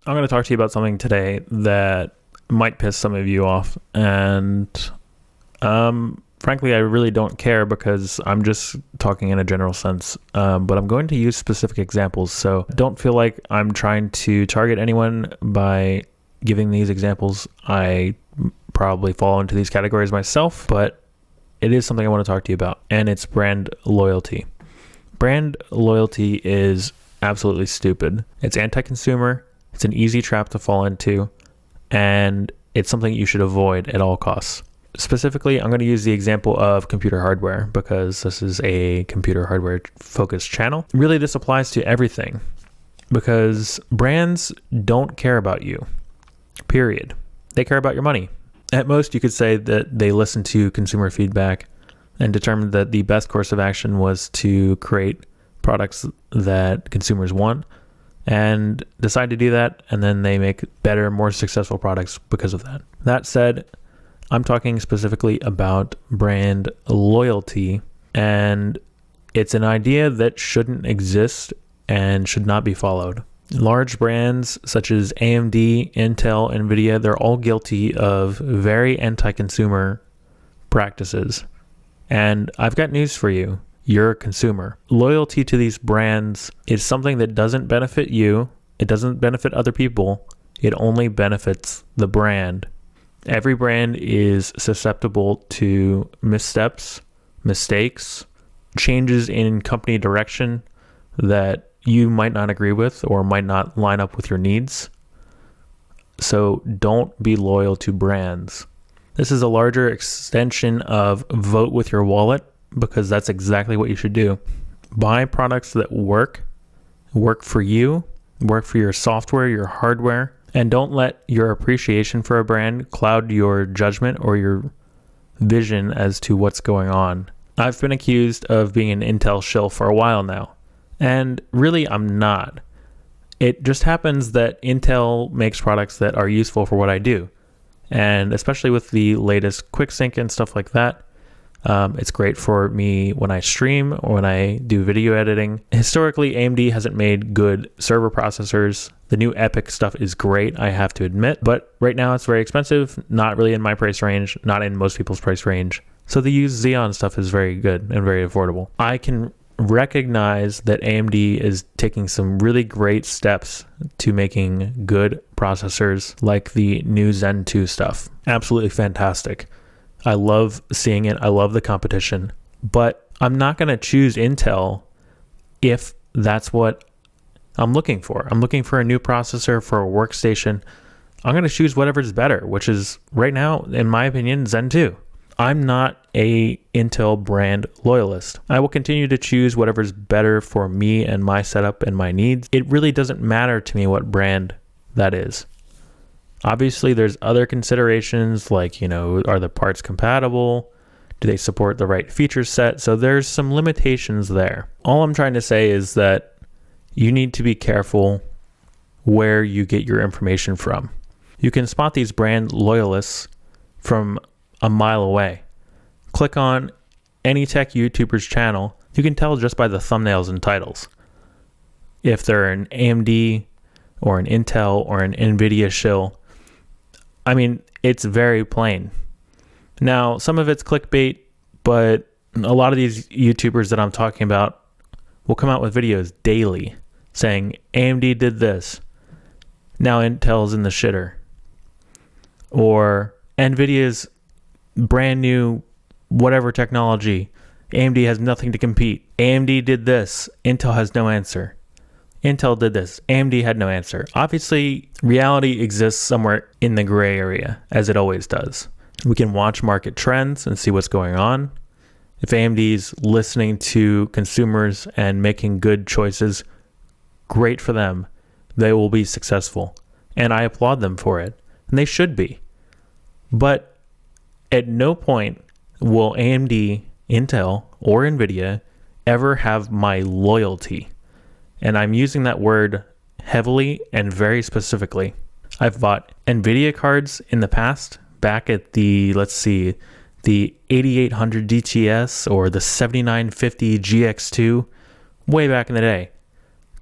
I'm going to talk to you about something today that might piss some of you off. And frankly, I really don't care because I'm just talking in a general sense. But I'm going to use specific examples. So don't feel like I'm trying to target anyone by giving these examples. I probably fall into these categories myself, but it is something I want to talk to you about. And it's brand loyalty. Brand loyalty is absolutely stupid. It's anti-consumer. It's an easy trap to fall into, and it's something you should avoid at all costs. Specifically, I'm going to use the example of computer hardware because this is a computer hardware focused channel. Really, this applies to everything because brands don't care about you, period. They care about your money. At most, you could say that they listen to consumer feedback and determined that the best course of action was to create products that consumers want and decide to do that, and then they make better, more successful products because of that. That said, I'm talking specifically about brand loyalty, and it's an idea that shouldn't exist and should not be followed. Large brands such as AMD, Intel, NVIDIA, they're all guilty of very anti-consumer practices. And I've got news for you. You're a consumer. Loyalty to these brands is something that doesn't benefit you. It doesn't benefit other people. It only benefits the brand. Every brand is susceptible to missteps, mistakes, changes in company direction that you might not agree with or might not line up with your needs. So don't be loyal to brands. This is a larger extension of vote with your wallet because that's exactly what you should do. Buy products that work for you, work for your software, your hardware, and don't let your appreciation for a brand cloud your judgment or your vision as to what's going on. I've been accused of being an Intel shill for a while now, and really I'm not. It just happens that Intel makes products that are useful for what I do. And especially with the latest QuickSync and stuff like that, it's great for me when I stream or when I do video editing. Historically, AMD hasn't made good server processors. The new EPYC stuff is great, I have to admit, but right now it's very expensive, not really in my price range, not in most people's price range. So the used Xeon stuff is very good and very affordable. I can recognize that AMD is taking some really great steps to making good processors like the new Zen 2 stuff. Absolutely fantastic. I love seeing it. I love the competition, but I'm not going to choose Intel if that's what I'm looking for. I'm looking for a new processor for a workstation. I'm going to choose whatever's better, which is right now, in my opinion, Zen 2. I'm not a Intel brand loyalist. I will continue to choose whatever's better for me and my setup and my needs. It really doesn't matter to me what brand that is. Obviously, there's other considerations like, are the parts compatible? Do they support the right feature set? So there's some limitations there. All I'm trying to say is that you need to be careful where you get your information from. You can spot these brand loyalists from a mile away. Click on any tech YouTuber's channel. You can tell just by the thumbnails and titles if they're an AMD or an Intel or an NVIDIA shill. I mean, it's very plain. Now, some of it's clickbait, but a lot of these YouTubers that I'm talking about will come out with videos daily saying AMD did this. Now Intel's in the shitter. Or NVIDIA's brand new whatever technology. AMD has nothing to compete. AMD did this. Intel has no answer. Intel did this. AMD had no answer. Obviously, reality exists somewhere in the gray area, as it always does. We can watch market trends and see what's going on. If AMD's listening to consumers and making good choices, great for them. They will be successful. And I applaud them for it. And they should be. But at no point will AMD, Intel, or NVIDIA ever have my loyalty. And I'm using that word heavily and very specifically. I've bought NVIDIA cards in the past, back at the 8800 DTS or the 7950 GX2, way back in the day.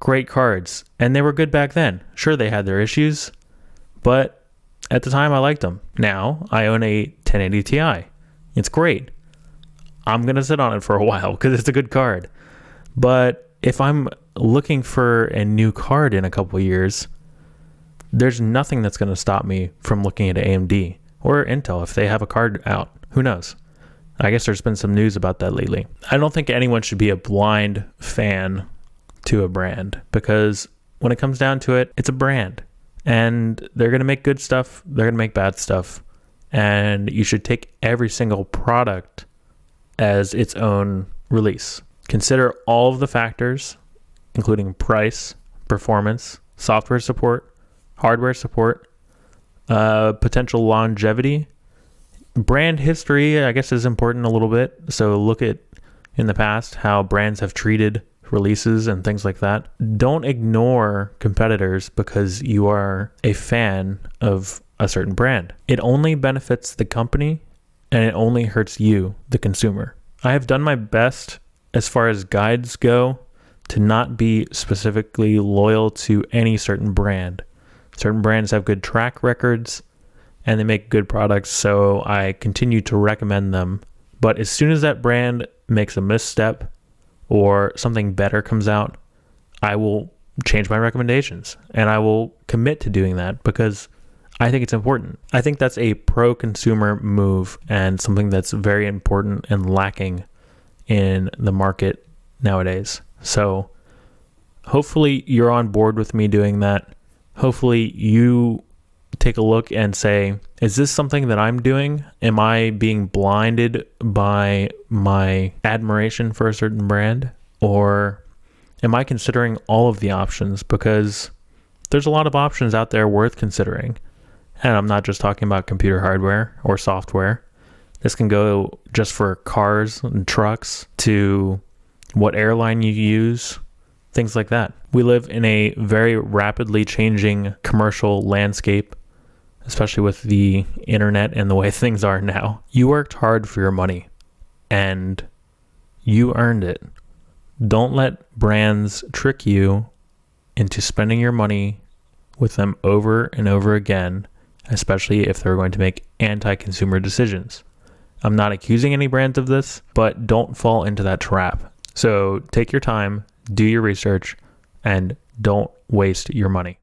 great cards, and they were good back then. Sure, they had their issues, but at the time I liked them. Now I own a 1080 Ti. It's great. I'm going to sit on it for a while because it's a good card. But if I'm looking for a new card in a couple of years, there's nothing that's going to stop me from looking at AMD or Intel if they have a card out. Who knows? I guess there's been some news about that lately. I don't think anyone should be a blind fan to a brand, because when it comes down to it, it's a brand, and they're going to make good stuff, they're going to make bad stuff, and you should take every single product as its own release. Consider all of the factors, including price, performance, software support, hardware support, potential longevity. Brand history, I guess, is important a little bit. So look at in the past how brands have treated releases and things like that. Don't ignore competitors because you are a fan of a certain brand. It only benefits the company and it only hurts you, the consumer. I have done my best as far as guides go to not be specifically loyal to any certain brand. Certain brands have good track records and they make good products, so I continue to recommend them. But as soon as that brand makes a misstep or something better comes out, I will change my recommendations, and I will commit to doing that because I think it's important. I think that's a pro-consumer move and something that's very important and lacking in the market nowadays. So hopefully you're on board with me doing that. Hopefully you take a look and say, is this something that I'm doing? Am I being blinded by my admiration for a certain brand? Or am I considering all of the options? Because there's a lot of options out there worth considering. And I'm not just talking about computer hardware or software. This can go just for cars and trucks to what airline you use, things like that. We live in a very rapidly changing commercial landscape, especially with the internet and the way things are now. You worked hard for your money and you earned it. Don't let brands trick you into spending your money with them over and over again, especially if they're going to make anti-consumer decisions. I'm not accusing any brands of this, but don't fall into that trap. So take your time, do your research, and don't waste your money.